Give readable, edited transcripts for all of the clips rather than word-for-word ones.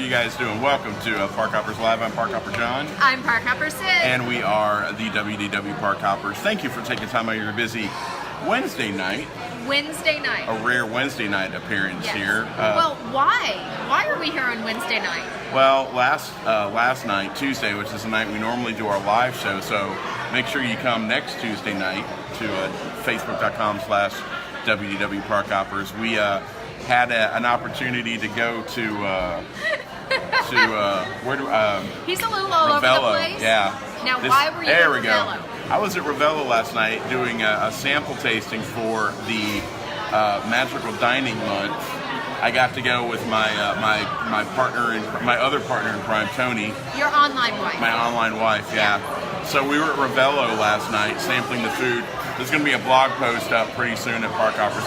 you guys doing? Welcome to Parkhoppers Live. I'm Parkhopper John. I'm Parkhopper Sid. And we are the WDW Parkhoppers. Thank you for taking time out of your busy Wednesday night. Wednesday night. A rare Wednesday night appearance here. Well, why? Why are we here on Wednesday night? Well, last night, Tuesday, which is the night we normally do our live show, so make sure you come next Tuesday night to facebook.com/WDW Parkhoppers. We had an opportunity to go to where do He's a little all Ravello. over the place. Yeah. Now, why were you at Ravello? I was at Ravello last night doing a sample tasting for the Magical Dining Month. I got to go with my my other partner in crime, Tony. Your online wife. My online wife, yeah. So we were at Ravello last night sampling the food. There's going to be a blog post up pretty soon at Parkhoppers.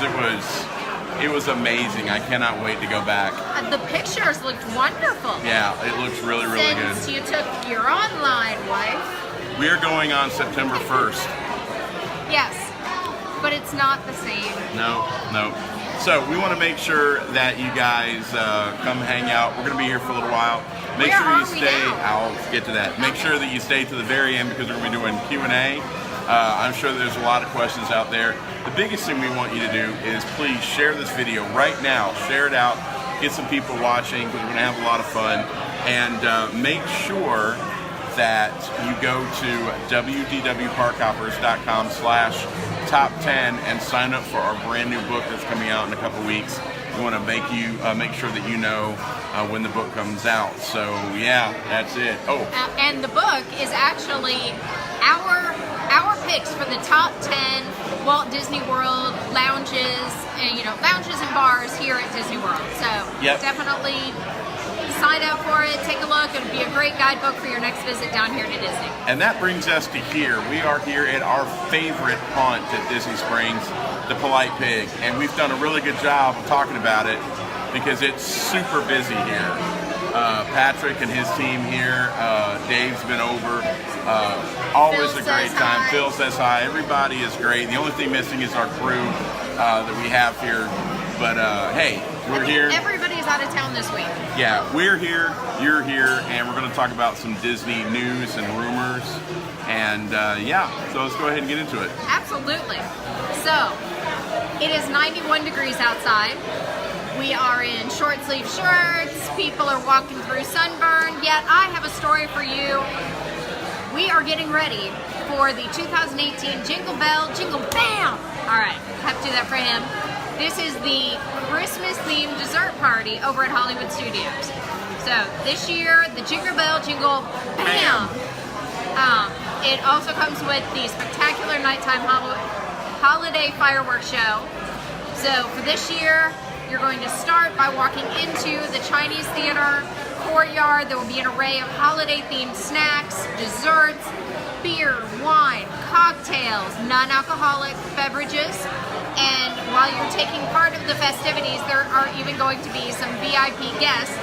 It was amazing. I cannot wait to go back. The pictures looked wonderful. Yeah, it looks really, really good. Since you took your online wife. We are going on September 1st. Yes, but it's not the same. No. So we want to make sure that you guys come hang out. We're going to be here for a little while. Make sure you stay. I'll get to that. Make sure that you stay to the very end because we're going to be doing Q&A. I'm sure there's a lot of questions out there. The biggest thing we want you to do is please share this video right now. Share it out. Get some people watching because we're going to have a lot of fun. And make sure that you go to wdwparkhoppers.com/top10 and sign up for our brand new book that's coming out in a couple weeks. We want to make sure that you know when the book comes out. So yeah, that's it. Oh, and the book is actually our picks for the top 10 Walt Disney World lounges and bars here at Disney World. So definitely sign up for it, take a look. It'll be a great guidebook for your next visit down here to Disney. And that brings us to here. We are here at our favorite haunt at Disney Springs, the Polite Pig. And we've done a really good job of talking about it because it's super busy here. Patrick and his team here, Dave's been over. Always a great time. Phil says hi. Everybody is great. The only thing missing is our crew that we have here. But hey, we're here. Everybody's out of town this week. Yeah, we're here, you're here, and we're going to talk about some Disney news and rumors. And so let's go ahead and get into it. Absolutely. So, it is 91 degrees outside. We are in short sleeve shirts. People are walking through sunburn. Yet, I have a story for you. We are getting ready for the 2018 Jingle Bell, Jingle Bam! All right, have to do that for him. This is the Christmas-themed dessert party over at Hollywood Studios. So this year, the Jingle Bell Jingle Bam! It also comes with the spectacular nighttime holiday fireworks show. So for this year, you're going to start by walking into the Chinese Theater courtyard. There will be an array of holiday-themed snacks, desserts, beer, wine, cocktails, non-alcoholic beverages. And while you're taking part of the festivities, there are even going to be some VIP guests,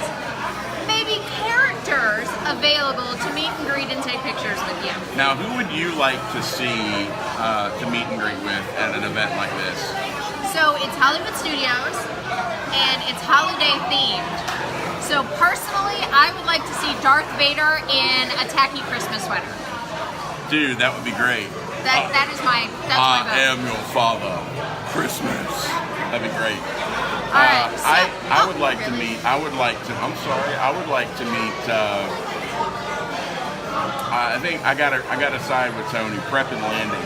maybe characters available to meet and greet and take pictures with you. Now, who would you like to see to meet and greet with at an event like this? So it's Hollywood Studios, and it's holiday themed. So personally, I would like to see Darth Vader in a tacky Christmas sweater. Dude, that would be great. That is my vote. I am your father. Christmas. That'd be great. All right. So, I would like to meet. I would like to meet. I think I gotta side with Tony. Prep and Landing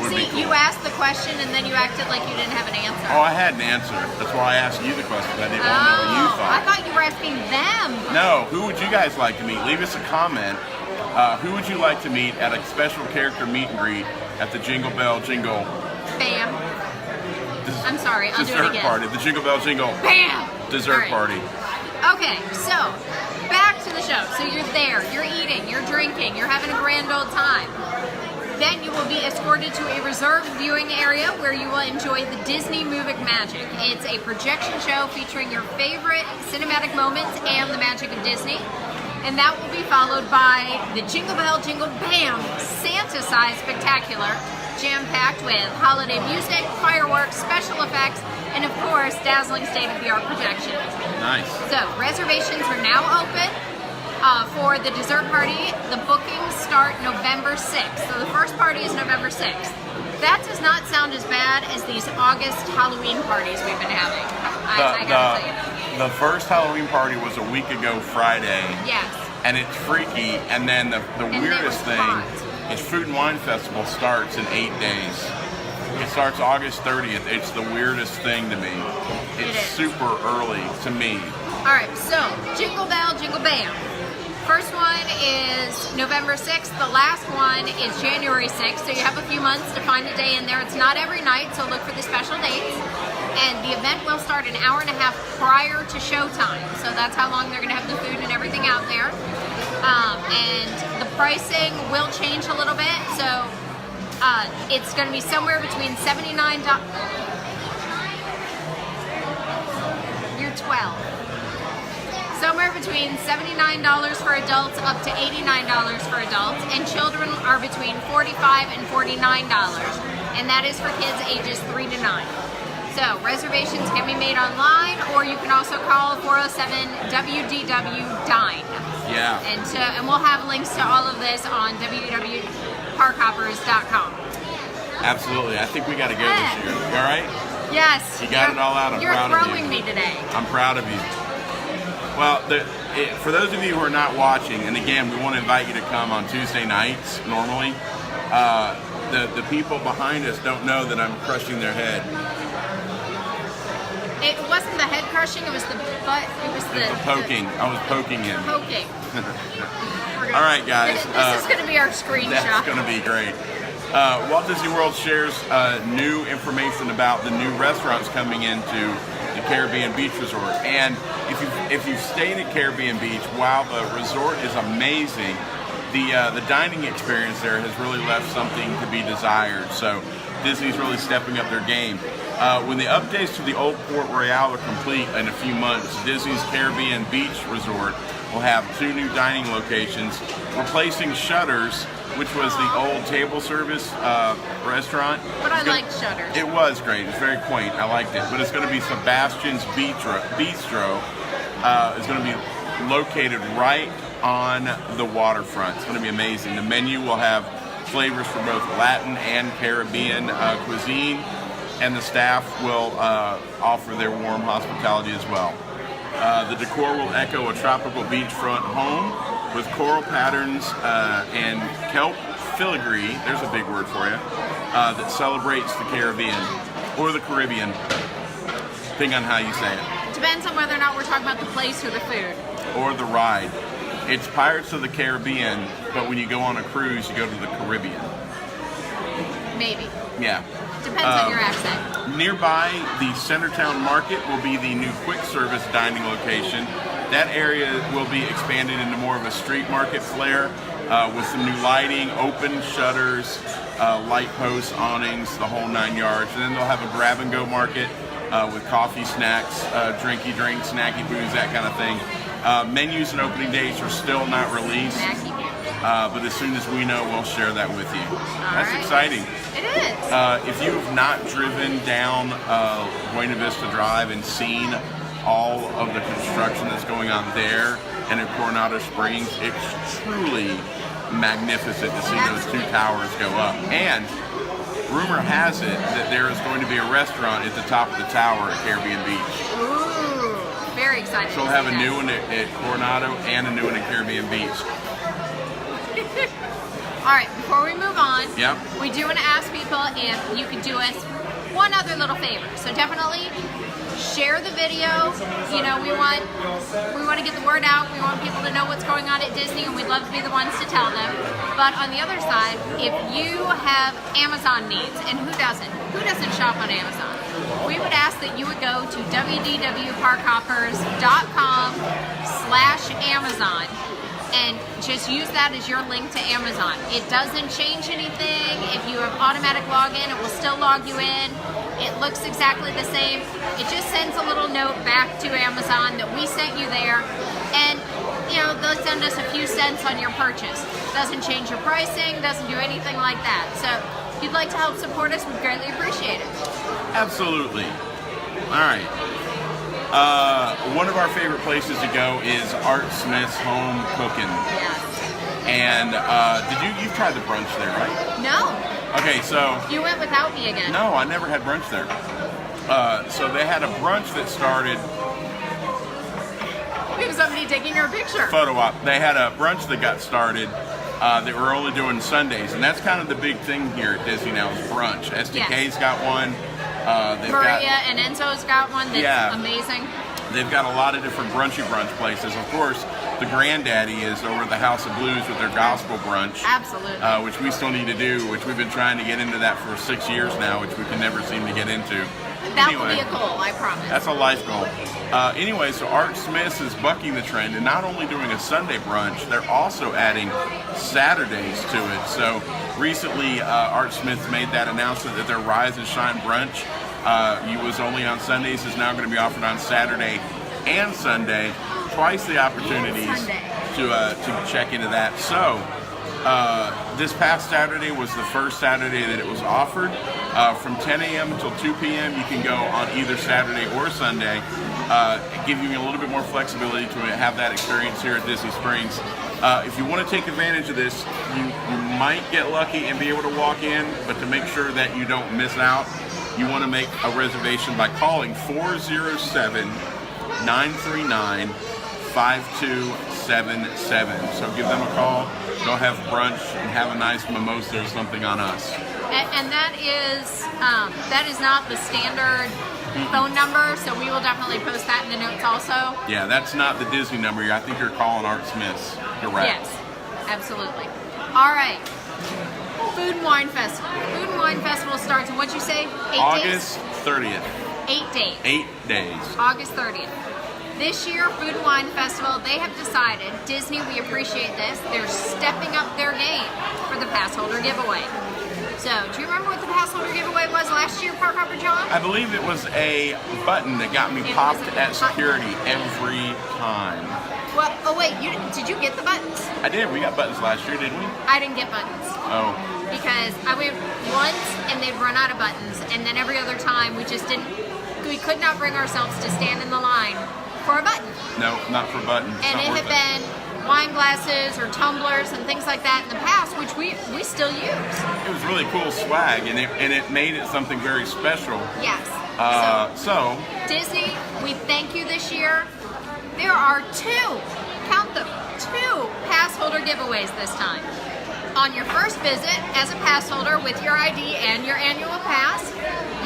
would be cool. You asked the question and then you acted like you didn't have an answer. Oh, I had an answer. That's why I asked you the question. I didn't want to know what you thought. I thought you were asking them. No. Who would you guys like to meet? Leave us a comment. Who would you like to meet at a special character meet and greet at the Jingle Bell Jingle Bam. I'm sorry, I'll do it again. Dessert party. The Jingle Bell Jingle Bam. Dessert party. Okay, so back to the show. So you're there, you're eating, you're drinking, you're having a grand old time. Then you will be escorted to a reserved viewing area where you will enjoy the Disney Movie Magic. It's a projection show featuring your favorite cinematic moments and the magic of Disney. And that will be followed by the Jingle Bell Jingle Bam Santa-sized spectacular, jam-packed with holiday music, fireworks, special effects, and of course, dazzling state-of-the-art projection. Nice. So, reservations are now open for the dessert party. The bookings start November 6th. So the first party is November 6th. That does not sound as bad as these August Halloween parties we've been having. I gotta tell you. The first Halloween party was a week ago Friday. Yes. And it's freaky. And then the weirdest thing is Food and Wine Festival starts in 8 days. It starts August 30th. It's the weirdest thing to me. It's super early to me. All right, so Jingle Bell, Jingle Bam. First one is November 6th. The last one is January 6th. So you have a few months to find a day in there. It's not every night, so look for the special dates. And the event will start an hour and a half prior to showtime. So that's how long they're going to have the food and everything out there. And the pricing will change a little bit. So it's going to be somewhere between $79. You're 12. Somewhere between $79 for adults up to $89 for adults, and children are between $45 and $49, and that is for kids ages 3 to 9. So reservations can be made online, or you can also call 407 WDW Dine. Yeah. And we'll have links to all of this on WDWParkhoppers.com. Absolutely. I think we got to go this year. You all right? Yes. You got it all out. I'm proud of you. You're throwing me today. I'm proud of you. Well, for those of you who are not watching, and again, we want to invite you to come on Tuesday nights normally. The people behind us don't know that I'm crushing their head. It wasn't the head crushing, it was the butt, it was the poking. I was poking him. Poking. All right, guys. This is going to be our screenshot. That's going to be great. Walt Disney World shares new information about the new restaurants coming into the Caribbean Beach Resort. And if you've stayed at Caribbean Beach, while the resort is amazing, the dining experience there has really left something to be desired. So Disney's really stepping up their game. When the updates to the old Port Royale are complete in a few months, Disney's Caribbean Beach Resort will have 2 new dining locations, replacing Shutters, which was the old table service restaurant. But I liked Shutters. It was great. It's very quaint. I liked it. But it's going to be Sebastian's Bistro. It's going to be located right on the waterfront. It's going to be amazing. The menu will have flavors for both Latin and Caribbean cuisine, and the staff will offer their warm hospitality as well. The decor will echo a tropical beachfront home with coral patterns and kelp filigree, there's a big word for you, that celebrates the Caribbean, or the Caribbean, depending on how you say it. Depends on whether or not we're talking about the place or the food. Or the ride. It's Pirates of the Caribbean, but when you go on a cruise, you go to the Caribbean. Maybe. Yeah. Depends on your accent. Nearby, the Centertown Market will be the new quick service dining location. That area will be expanded into more of a street market flair with some new lighting, open shutters, light posts, awnings, the whole 9 yards. And then they'll have a grab-and-go market with coffee, snacks, drinky drinks, snacky booze, that kind of thing. Menus and opening dates are still not released, but as soon as we know, we'll share that with you. That's exciting. It is. If you have not driven down Buena Vista Drive and seen all of the construction that's going on there and at Coronado Springs, it's truly magnificent to see those 2 towers go up. And rumor has it that there is going to be a restaurant at the top of the tower at Caribbean Beach. Ooh, very excited. So we'll have a new one at Coronado and a new one at Caribbean Beach. All right, before we move on, we do want to ask people if you could do us one other little favor. So definitely share the video. You know, we want to get the word out. We want people to know what's going on at Disney, and we'd love to be the ones to tell them. But on the other side, if you have Amazon needs, and who doesn't? Who doesn't shop on Amazon? We would ask that you would go to wdwparkhoppers.com/Amazon and just use that as your link to Amazon. It doesn't change anything. If you have automatic login, it will still log you in. It looks exactly the same. It just sends a little note back to Amazon that we sent you there, and you know, they'll send us a few cents on your purchase. Doesn't change your pricing, doesn't do anything like that. So if you'd like to help support us, we'd greatly appreciate it. Absolutely. All right. One of our favorite places to go is Art Smith's Home Cooking. Yes. And you've tried the brunch there, right? No. Okay, so. You went without me again. No, I never had brunch there. So they had a brunch that started. We have somebody taking our picture. Photo op. They had a brunch that got started that we're only doing Sundays, and that's kind of the big thing here at Disney now is brunch. SDK's got one. Maria and Enzo's got one that's amazing. They've got a lot of different brunchy brunch places. Of course, the granddaddy is over at the House of Blues with their gospel brunch. Absolutely. Which we still need to do, which we've been trying to get into that for 6 years now, which we can never seem to get into. That will be a goal, I promise. That's a life goal. Anyway, so Art Smith's is bucking the trend and not only doing a Sunday brunch, they're also adding Saturdays to it. So recently, Art Smith made that announcement that their Rise and Shine brunch, was only on Sundays, is now going to be offered on Saturday and Sunday. Twice the opportunities to check into that. So this past Saturday was the first Saturday that it was offered. From 10 a.m. until 2 p.m. you can go on either Saturday or Sunday, giving you a little bit more flexibility to have that experience here at Disney Springs. If you want to take advantage of this, you might get lucky and be able to walk in, but to make sure that you don't miss out, you want to make a reservation by calling 407-939-5277. So give them a call, go have brunch, and have a nice mimosa or something on us. And that is not the standard phone number, so we will definitely post that in the notes also. Yeah, that's not the Disney number. I think you're calling Art Smith's. Correct. Yes, absolutely. All right. Food and Wine Festival. Food and Wine Festival starts in, what'd you say? August 30th. 8 days. 8 days. August 30th. This year, Food and Wine Festival, they have decided, Disney, we appreciate this, they're stepping up their game for the pass holder giveaway. So, do you remember what the pass holder giveaway was last year, Parkhopper John? I believe it was a button that got me popped at security every time. Well, oh wait, did you get the buttons? I did. We got buttons last year, didn't we? I didn't get buttons. Oh. Because I went once and they'd run out of buttons, and then every other time we could not bring ourselves to stand in the line for a button. No, not for buttons. And it had been wine glasses or tumblers and things like that in the past, which we still use. It was really cool swag, and it made it something very special. Yes. So Disney, we thank you this year. There are two pass holder giveaways this time. On your first visit as a pass holder with your ID and your annual pass,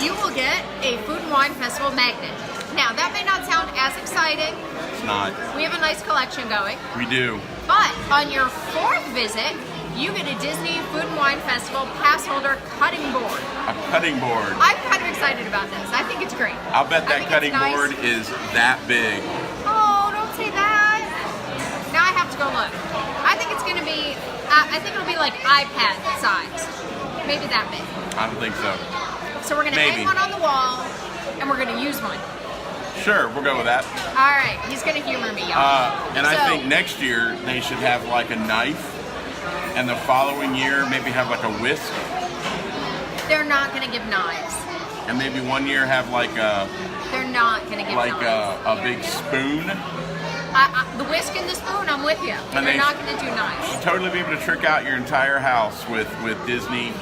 you will get a Food and Wine Festival magnet. Now, that may not sound as exciting. It's not. We have a nice collection going. We do. But on your fourth visit, you get a Disney Food and Wine Festival pass holder cutting board. A cutting board. I'm kind of excited about this. I think it's great. I'll bet that cutting board is that big. Oh, don't say that. Now I have to go look. I think it's going to be, I think it'll be like iPad size. Maybe that big. I don't think so. So we're going to hang one on the wall, and we're going to use one. Sure, we'll go with that. All right, he's going to humor me, y'all. I think next year they should have like a knife, and the following year maybe have like a whisk. They're not going to give knives. And maybe one year have like a. They're not going to give like knives. a big spoon. The whisk and the spoon, I'm with you. And they're not going to do knives. You should totally be able to trick out your entire house with Disney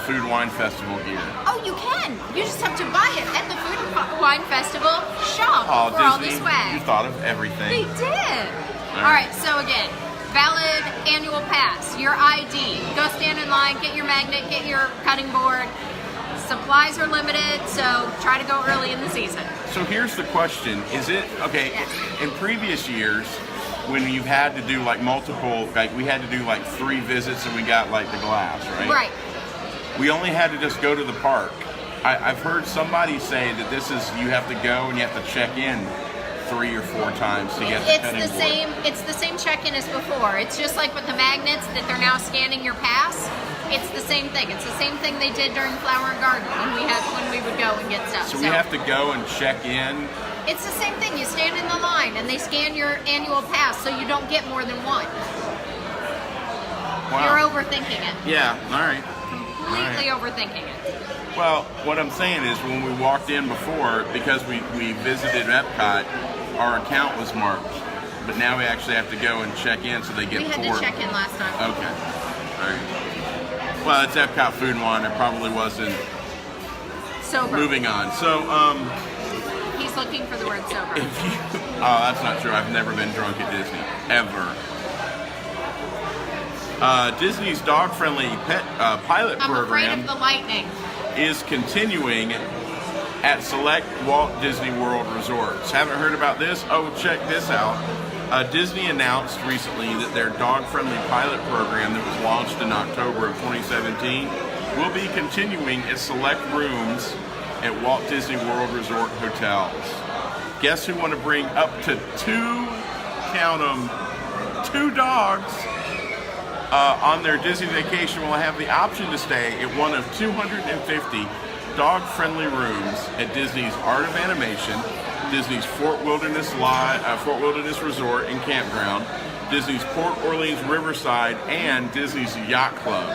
Food Wine Festival gear. Oh, you can. You just have to buy it at the Food and Wine Festival shop for Disney, all the swag. You thought of everything. They did. All right, so again, valid annual pass, your ID. Go stand in line, get your magnet, get your cutting board. Supplies are limited, so try to go early in the season. So here's the question. Is it, okay, Yes. In previous years, when you've had to do like multiple, like we had to do like 3 visits and we got like the glass, right? Right. We only had to just go to the park. I've heard somebody say that this is, you have to go and you have to check in 3 or 4 times to get the cutting board. It's the same check-in as before. It's just like with the magnets that they're now scanning your pass. It's the same thing. It's the same thing they did during Flower and Garden when we would go and get stuff. So we have to go and check in. It's the same thing. You stand in the line and they scan your annual pass so you don't get more than one. Wow. You're overthinking it. Yeah, all right. completely overthinking it. Well, what I'm saying is when we walked in before, because we visited Epcot, our account was marked. But now we actually have to go and check in so they get We had to check in last time. Okay. All right. Well, it's Epcot Food and Wine. It probably wasn't. Sober. Moving on. So, He's looking for the word sober. oh, that's not true. I've never been drunk at Disney. Ever. Disney's dog-friendly pet pilot I'm afraid program of the lightning. is continuing at select Walt Disney World resorts. Haven't heard about this? Oh, check this out. Disney announced recently that their dog-friendly pilot program that was launched in October of 2017 will be continuing at select rooms at Walt Disney World Resort hotels. Guests who want to bring up to two dogs on their Disney vacation will have the option to stay at one of 250 dog-friendly rooms at Disney's Art of Animation, Disney's Fort Wilderness Resort and Campground, Disney's Port Orleans Riverside, and Disney's Yacht Club.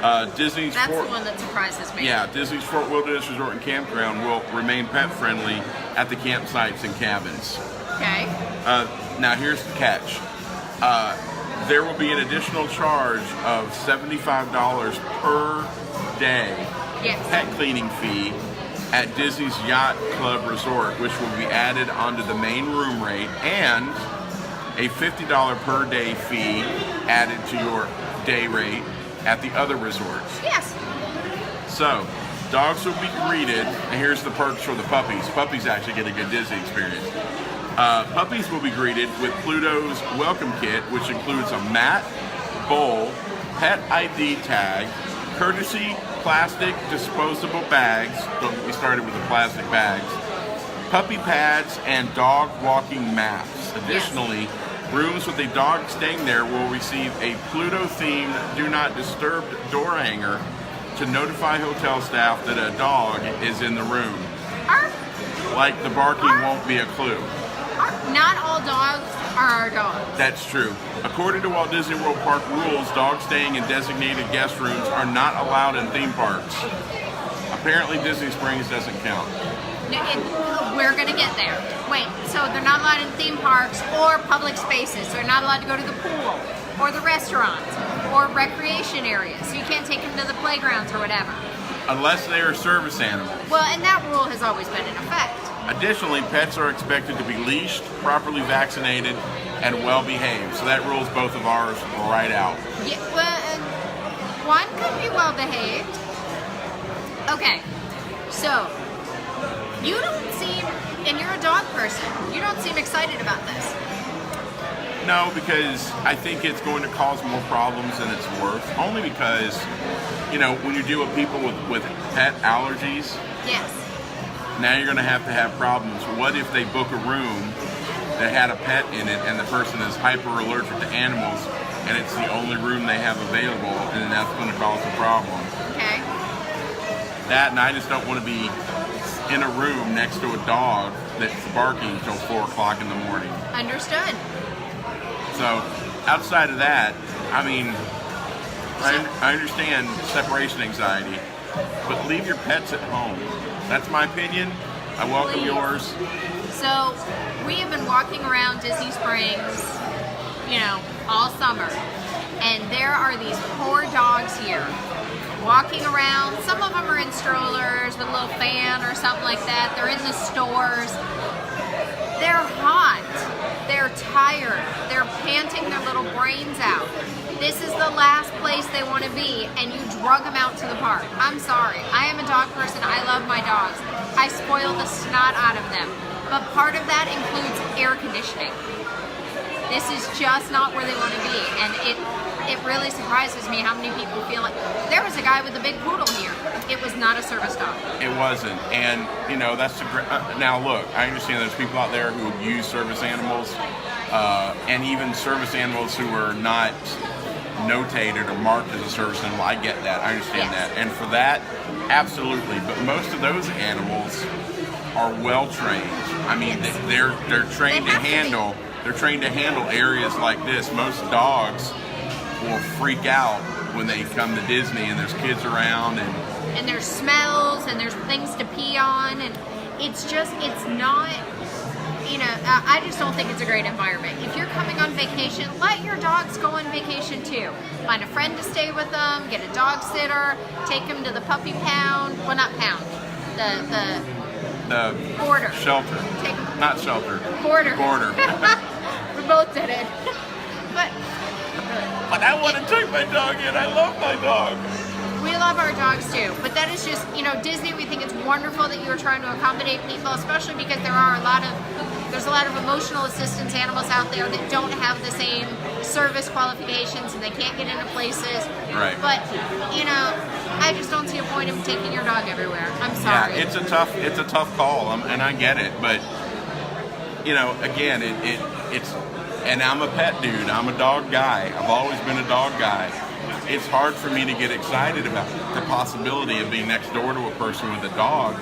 That's the one that surprises me. Yeah, Disney's Fort Wilderness Resort and Campground will remain pet-friendly at the campsites and cabins. Okay. Now here's the catch. There will be an additional charge of $75 per day pet cleaning fee at Disney's Yacht Club Resort, which will be added onto the main room rate, and a $50 per day fee added to your day rate at the other resorts. Yes. So, dogs will be greeted, and here's the perks for the puppies. Puppies actually get a good Disney experience. Puppies will be greeted with Pluto's welcome kit, which includes a mat, bowl, pet ID tag, courtesy plastic disposable bags. Don't get me started with the plastic bags. Puppy pads and dog walking maps. Additionally, rooms with a dog staying there will receive a Pluto-themed Do Not Disturb door hanger to notify hotel staff that a dog is in the room. Like the barking won't be a clue. Not all dogs are our dogs. That's true. According to Walt Disney World Park rules, dogs staying in designated guest rooms are not allowed in theme parks. Apparently Disney Springs doesn't count. We're going to get there. Wait, so they're not allowed in theme parks or public spaces. So they're not allowed to go to the pool or the restaurants or recreation areas. So you can't take them to the playgrounds or whatever. Unless they are service animals. Well, and that rule has always been in effect. Additionally, pets are expected to be leashed, properly vaccinated, and well behaved. So that rules both of ours right out. Yeah, well, one could be well behaved. Okay, so you don't seem, and you're a dog person, you don't seem excited about this. No, because I think it's going to cause more problems than it's worth. Only because, you know, when you deal with people with pet allergies, yes, now you're going to have problems. What if they book a room that had a pet in it and the person is hyper allergic to animals and it's the only room they have available, and then that's going to cause a problem. Okay. That, and I just don't want to be in a room next to a dog that's barking until 4 o'clock in the morning. Understood. So, outside of that, I mean, I understand separation anxiety, but leave your pets at home. That's my opinion. I welcome yours. So, we have been walking around Disney Springs, you know, all summer, and there are these poor dogs here walking around. Some of them are in strollers with a little fan or something like that. They're in the stores. They're hot. They're tired. They're panting their little brains out. This is the last place they want to be, and you drug them out to the park. I'm sorry. I am a dog person. I love my dogs. I spoil the snot out of them. But part of that includes air conditioning. This is just not where they want to be, and it really surprises me how many people feel like there was a guy with a big poodle here. It was not a service dog. It wasn't, and you know that's the now look. I understand there's people out there who use service animals, and even service animals who are not notated or marked as a service animal. I get that. I understand that, and for that, absolutely. But most of those animals are well trained. I mean, they're trained to handle. They're trained to handle areas like this. Most dogs will freak out when they come to Disney and there's kids around and there's smells and there's things to pee on, and it's not, I just don't think it's a great environment. If you're coming on vacation, let your dogs go on vacation too. Find a friend to stay with them, get a dog sitter, take them to the puppy pound, well, not pound, the border. Shelter. Not shelter. Border. We both did it. But I want to take my dog in. I love my dog. We love our dogs too, but that is just, Disney, we think it's wonderful that you are trying to accommodate people, especially because there's a lot of emotional assistance animals out there that don't have the same service qualifications and they can't get into places. Right. But, I just don't see a point in taking your dog everywhere. I'm sorry. Yeah, it's a tough call, and I get it, but, again, it's, and I'm a pet dude. I'm a dog guy. I've always been a dog guy. It's hard for me to get excited about the possibility of being next door to a person with a dog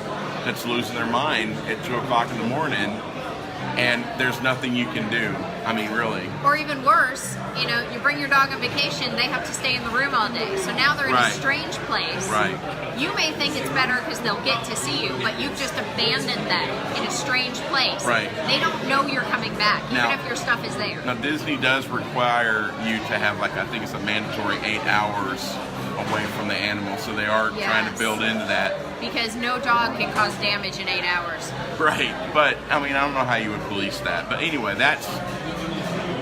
that's losing their mind at 2 o'clock in the morning, and there's nothing you can do. I mean, really. Or even worse, you bring your dog on vacation, they have to stay in the room all day. So now they're in a strange place. Right. You may think it's better because they'll get to see you, but you've just abandoned them in a strange place. Right. They don't know you're coming back, even Now, if your stuff is there. Now, Disney does require you to have, I think it's a mandatory 8 hours away from the animal, so they are trying to build into that. Because no dog can cause damage in 8 hours. Right, but, I don't know how you would police that. But anyway,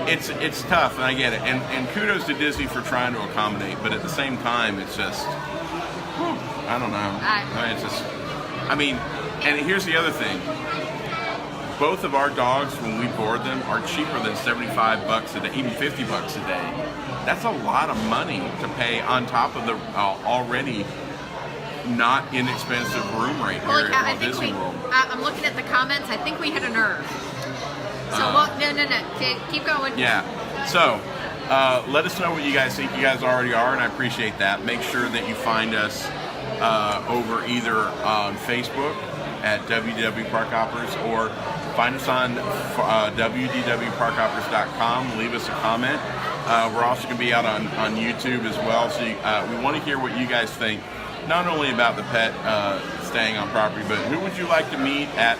it's tough, and I get it. And kudos to Disney for trying to accommodate, but at the same time, it's just, I don't know. And here's the other thing. Both of our dogs, when we board them, are cheaper than $75 a day, even $50 a day. That's a lot of money to pay on top of the already not inexpensive room rate here at Walt Disney World. I'm looking at the comments. I think we hit a nerve. So, no. Keep going. Yeah. So, let us know what you guys think. You guys already are, and I appreciate that. Make sure that you find us over either on Facebook at WDW Parkhoppers, or find us on WDWParkhoppers.com. Leave us a comment. We're also going to be out on YouTube as well. So we want to hear what you guys think, not only about the pet staying on property, but who would you like to meet at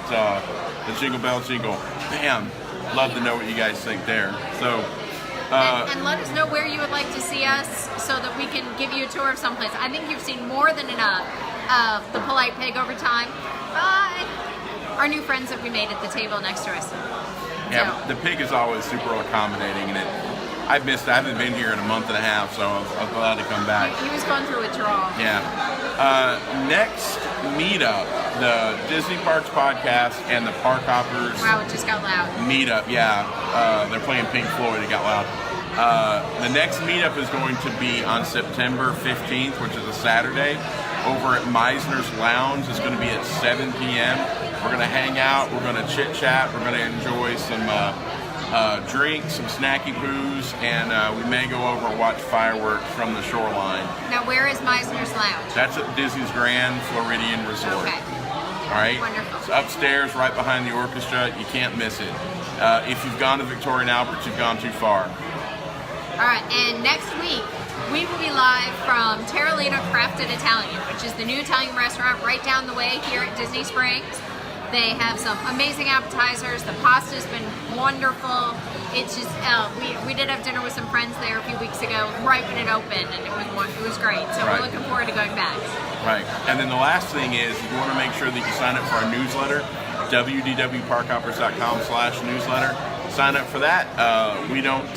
the Jingle Bell Jingle? Bam! Love to know what you guys think there. So, and let us know where you would like to see us so that we can give you a tour of someplace. I think you've seen more than enough of the Polite Pig over time. Bye! Our new friends that we made at the table next to us. Yeah, the pig is always super accommodating, and I've missed it. I haven't been here in a month and a half, so I'm glad to come back. He was going through withdrawal. Yeah. Next meetup, the Disney Parks Podcast and the Parkhoppers. Wow, it just got loud. Meetup, yeah. They're playing Pink Floyd. It got loud. The next meetup is going to be on September 15th, which is a Saturday, over at Meisner's Lounge. It's going to be at 7 p.m. We're going to hang out. We're going to chit-chat. We're going to enjoy some drinks, some snacky poos, and we may go over and watch fireworks from the shoreline. Now, where is Meisner's Lounge? That's at Disney's Grand Floridian Resort. Okay. All right? Wonderful. It's upstairs, right behind the orchestra. You can't miss it. If you've gone to Victoria and Albert, you've gone too far. All right, and next week, we will be live from Terralina Crafted Italian, which is the new Italian restaurant right down the way here at Disney Springs. They have some amazing appetizers. The pasta's been wonderful. It's just, we did have dinner with some friends there a few weeks ago, right when it opened, and it was great. So we're looking forward to going back. Right. And then the last thing is, you want to make sure that you sign up for our newsletter, wdwparkhoppers.com/newsletter. Sign up for that. We don't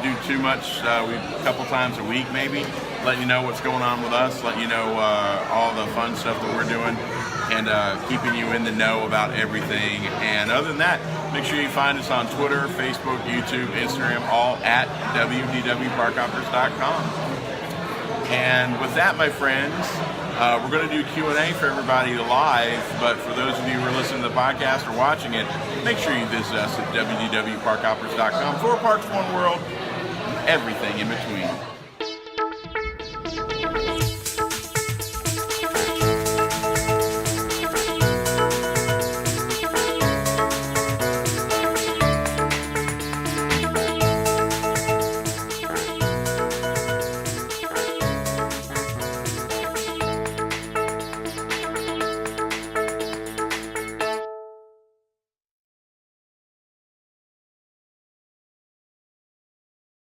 do too much. A couple times a week, maybe. Let you know what's going on with us. Let you know all the fun stuff that we're doing, and keeping you in the know about everything. And other than that, make sure you find us on Twitter, Facebook, YouTube, Instagram, all at wdwparkhoppers.com. And with that, my friends, we're going to do Q&A for everybody live, but for those of you who are listening to the podcast or watching it, make sure you visit us at wdwparkhoppers.com for Parks One World, everything in between.